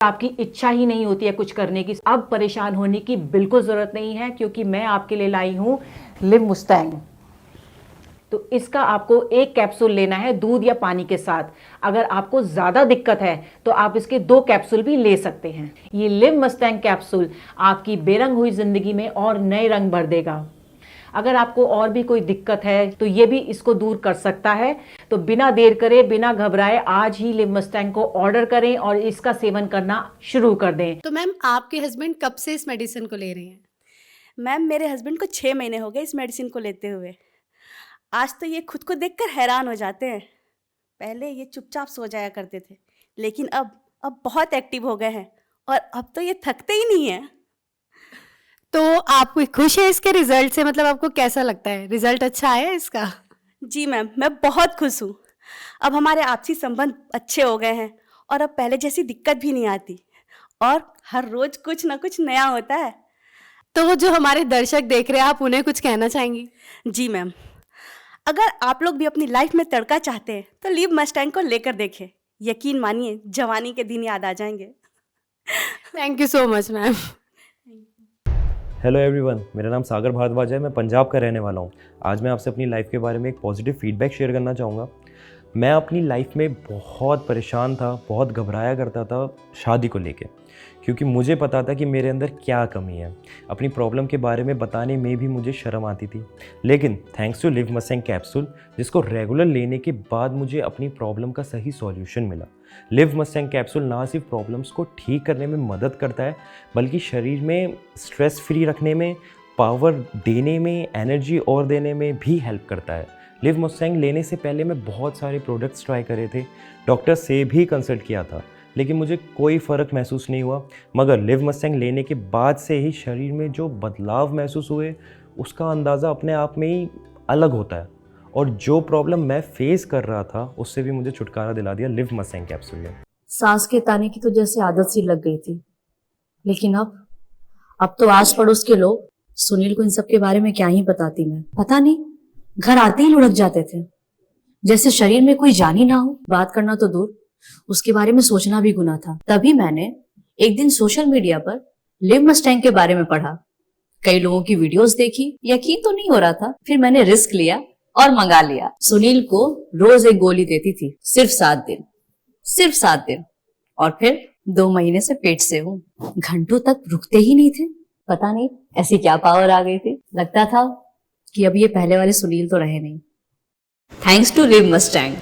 आपकी इच्छा ही नहीं होती है कुछ करने की, अब परेशान होने की बिल्कुल ज़रूरत नहीं है, क्योंकि मैं आपके लिए लाई हूँ लिव मुस्टैंग। तो इसका आपको एक कैप्सूल लेना है दूध या पानी के साथ। अगर आपको ज़्यादा दिक्कत है तो आप इसके 2 कैप्सूल भी ले सकते हैं। ये लिव मस्टैंग कैप्सूल आपकी बेरंग हुई ज़िंदगी में और नए रंग भर देगा। अगर आपको और भी कोई दिक्कत है तो ये भी इसको दूर कर सकता है। तो बिना देर करे, बिना घबराए आज ही लिव मस्टैंग को ऑर्डर करें और इसका सेवन करना शुरू कर दें। तो मैम आपके हस्बैंड कब से इस मेडिसिन को ले रहे हैं? मैम मेरे हस्बैंड को 6 महीने हो गए इस मेडिसिन को लेते हुए। आज तो ये खुद को देखकर हैरान हो जाते हैं। पहले ये चुपचाप सो जाया करते थे, लेकिन अब बहुत एक्टिव हो गए हैं और अब तो ये थकते ही नहीं हैं। तो आप खुश है इसके रिजल्ट से? मतलब आपको कैसा लगता है, रिजल्ट अच्छा आया है इसका? जी मैम, मैं बहुत खुश हूँ। अब हमारे आपसी संबंध अच्छे हो गए हैं और अब पहले जैसी दिक्कत भी नहीं आती और हर रोज कुछ ना कुछ नया होता है। तो जो हमारे दर्शक देख रहे हैं, आप उन्हें कुछ कहना चाहेंगी? जी मैम, अगर आप लोग भी अपनी लाइफ में तड़का चाहते हैं तो लिव मस्टैंग को लेकर देखें। यकीन मानिए, जवानी के दिन याद आ जाएंगे। Thank you so much ma'am. Hello everyone, मेरा नाम सागर भारद्वाज है। मैं पंजाब का रहने वाला हूँ। आज मैं आपसे अपनी लाइफ के बारे में एक पॉजिटिव फीडबैक शेयर करना चाहूँगा। मैं अपनी लाइफ में बहुत परेशान था, बहुत घबराया करता था शादी को लेके, क्योंकि मुझे पता था कि मेरे अंदर क्या कमी है। अपनी प्रॉब्लम के बारे में बताने में भी मुझे शर्म आती थी। लेकिन thanks to Liv Mustang capsule, जिसको रेगुलर लेने के बाद मुझे अपनी प्रॉब्लम का सही सॉल्यूशन मिला। लिव मस्टैंग कैप्सूल ना सिर्फ प्रॉब्लम्स को ठीक करने में मदद करता है, बल्कि शरीर में स्ट्रेस फ्री रखने में, पावर देने में, एनर्जी और देने में भी हेल्प करता है। लिव मस्टैंग लेने से पहले मैं बहुत सारे प्रोडक्ट्स ट्राई करे थे, डॉक्टर से भी कंसल्ट किया था, लेकिन मुझे कोई फ़र्क महसूस नहीं हुआ। मगर लिव मस्टैंग लेने के बाद से ही शरीर में जो बदलाव महसूस हुए, उसका अंदाज़ा अपने आप में ही अलग होता है। और जो प्रॉब्लम मैं फेस कर रहा था, उससे भी मुझे छुटकारा दिला दिया लिव मस्टैंग कैप्सूल ने। सांस के ताने की तो जैसे आदत सी लग गई थी, लेकिन अब तो आस पड़ोस के लोग सुनील को इन सब के बारे में क्या ही बताती मैं। पता नहीं, घर आते ही लुढ़क जाते थे, जैसे शरीर में कोई जान ही ना हो। बात करना तो दूर, उसके बारे में सोचना भी गुनाह था। तभी मैंने एक दिन सोशल मीडिया पर लिव मस्टैंग के बारे में पढ़ा, कई लोगों की वीडियोस देखी, यकीन तो नहीं हो रहा था। फिर मैंने रिस्क लिया और मंगा लिया। सुनील को रोज एक गोली देती थी, सिर्फ 7 दिन, और फिर 2 महीने से पेट से हूँ। घंटों तक रुकते ही नहीं थे। पता नहीं ऐसी क्या पावर आ गई थी। लगता था कि अब ये पहले वाले सुनील तो रहे नहीं। Thanks to Liv Mustang.